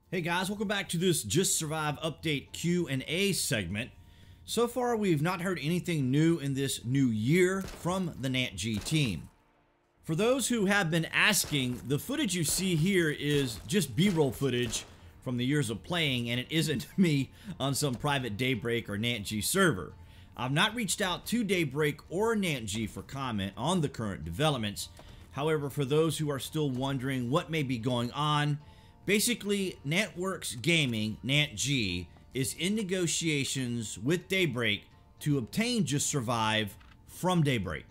Hey guys, welcome back to this Just Survive Update Q&A segment. So far, we've not heard anything new in this new year from the NantG team. For those who have been asking, the footage you see here is just B-roll footage from the years of playing, and it isn't me on some private Daybreak or NantG server. I've not reached out to Daybreak or NantG for comment on the current developments. However, for those who are still wondering what may be going on, basically, NantWorks Gaming, NantG, is in negotiations with Daybreak to obtain Just Survive from Daybreak.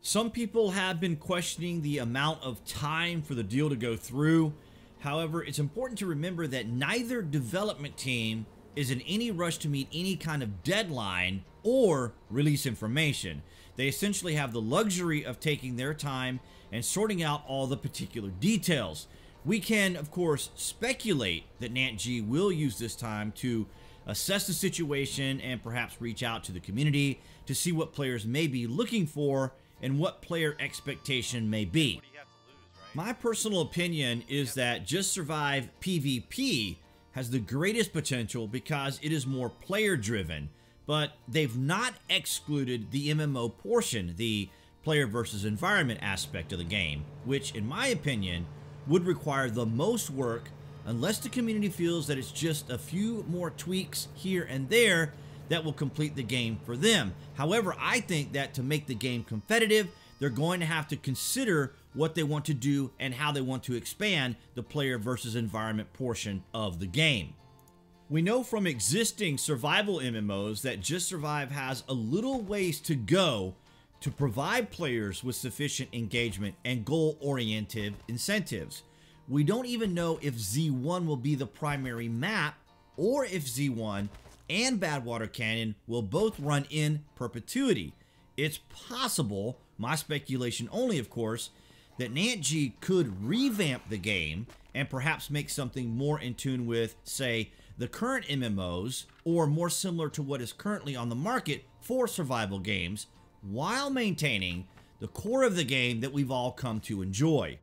Some people have been questioning the amount of time for the deal to go through. However, it's important to remember that neither development team is in any rush to meet any kind of deadline or release information. They essentially have the luxury of taking their time and sorting out all the particular details. We can, of course, speculate that NantG will use this time to assess the situation and perhaps reach out to the community to see what players may be looking for and what player expectation may be. My personal opinion is that Just Survive PvP has the greatest potential because it is more player-driven, but they've not excluded the MMO portion, the player versus environment aspect of the game, which, in my opinion, would require the most work unless the community feels that it's just a few more tweaks here and there that will complete the game for them. However, I think that to make the game competitive, they're going to have to consider what they want to do and how they want to expand the player versus environment portion of the game. We know from existing survival MMOs that Just Survive has a little ways to go to provide players with sufficient engagement and goal-oriented incentives. We don't even know if Z1 will be the primary map or if Z1 and Badwater Canyon will both run in perpetuity. It's possible, my speculation only of course, that NantG could revamp the game and perhaps make something more in tune with, say, the current MMOs or more similar to what is currently on the market for survival games, while maintaining the core of the game that we've all come to enjoy.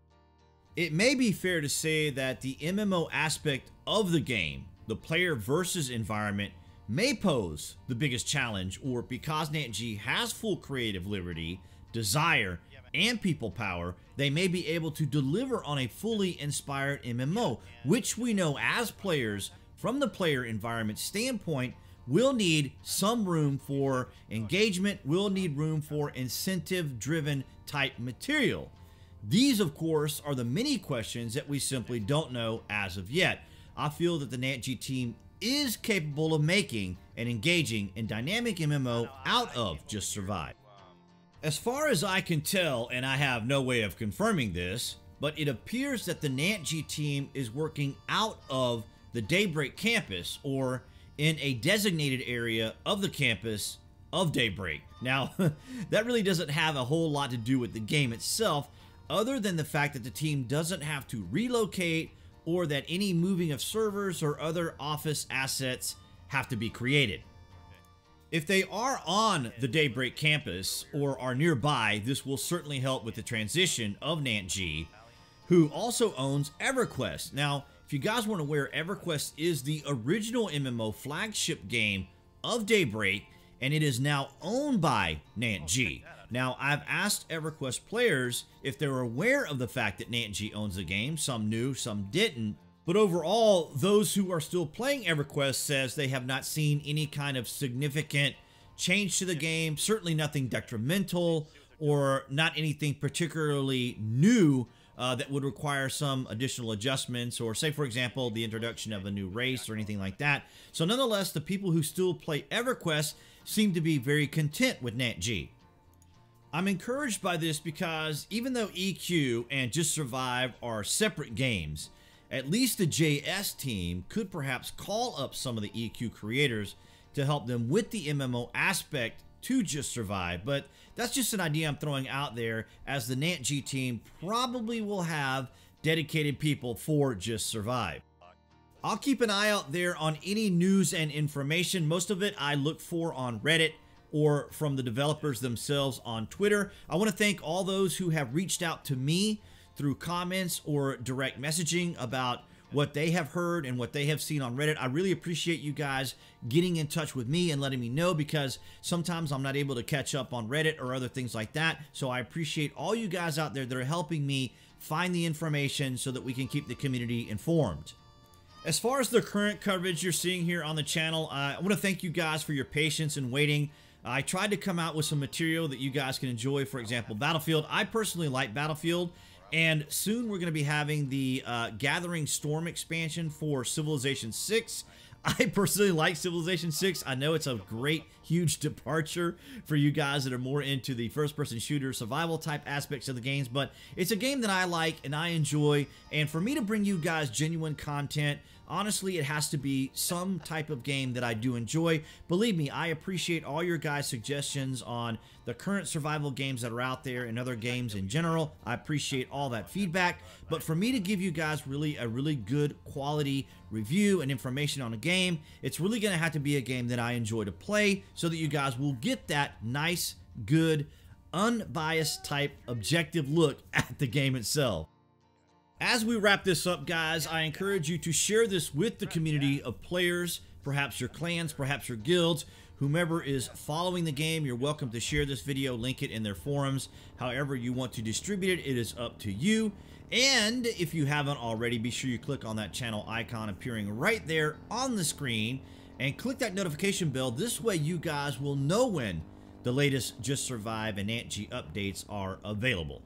It may be fair to say that the MMO aspect of the game, the player versus environment, may pose the biggest challenge, or because NantG has full creative liberty, desire, and people power, they may be able to deliver on a fully inspired MMO, which we know as players, from the player environment standpoint, we'll need some room for engagement, we'll need room for incentive-driven type material. These, of course, are the many questions that we simply don't know as of yet. I feel that the NantG team is capable of making and engaging in dynamic MMO out of Just Survive. As far as I can tell, and I have no way of confirming this, but it appears that the NantG team is working out of the Daybreak campus, or in a designated area of the campus of Daybreak. Now, that really doesn't have a whole lot to do with the game itself, other than the fact that the team doesn't have to relocate or that any moving of servers or other office assets have to be created. If they are on the Daybreak campus or are nearby, this will certainly help with the transition of NantG, who also owns EverQuest. Now, if you guys weren't aware, EverQuest is the original MMO flagship game of Daybreak, and it is now owned by NantG. Now, I've asked EverQuest players if they're aware of the fact that NantG owns the game. Some knew, some didn't. But overall, those who are still playing EverQuest says they have not seen any kind of significant change to the game, certainly nothing detrimental or not anything particularly new that would require some additional adjustments, or say, for example, the introduction of a new race or anything like that. So nonetheless, the people who still play EverQuest seem to be very content with NantG. I'm encouraged by this because even though EQ and Just Survive are separate games, at least the JS team could perhaps call up some of the EQ creators to help them with the MMO aspect to Just Survive. But that's just an idea I'm throwing out there, as the NantG team probably will have dedicated people for Just Survive. I'll keep an eye out there on any news and information. Most of it I look for on Reddit or from the developers themselves on Twitter. I want to thank all those who have reached out to me through comments or direct messaging about what they have heard and what they have seen on Reddit. I really appreciate you guys getting in touch with me and letting me know, because sometimes I'm not able to catch up on Reddit or other things like that. So I appreciate all you guys out there that are helping me find the information so that we can keep the community informed. As far as the current coverage you're seeing here on the channel, I want to thank you guys for your patience and waiting. I tried to come out with some material that you guys can enjoy. For example, Battlefield. I personally like Battlefield, and soon we're going to be having the Gathering Storm expansion for Civilization 6. I personally like Civilization 6. I know it's a great, huge departure for you guys that are more into the first-person shooter, survival type aspects of the games, but it's a game that I like and I enjoy, and for me to bring you guys genuine content, honestly, it has to be some type of game that I do enjoy. Believe me, I appreciate all your guys' suggestions on the current survival games that are out there and other games in general. I appreciate all that feedback. But for me to give you guys really a really good quality review and information on a game, it's really going to have to be a game that I enjoy to play so that you guys will get that nice, good, unbiased type objective look at the game itself. As we wrap this up, guys, I encourage you to share this with the community of players, perhaps your clans, perhaps your guilds, whomever is following the game. You're welcome to share this video, link it in their forums. However you want to distribute it, it is up to you. And if you haven't already, be sure you click on that channel icon appearing right there on the screen and click that notification bell. This way you guys will know when the latest Just Survive and NantG updates are available.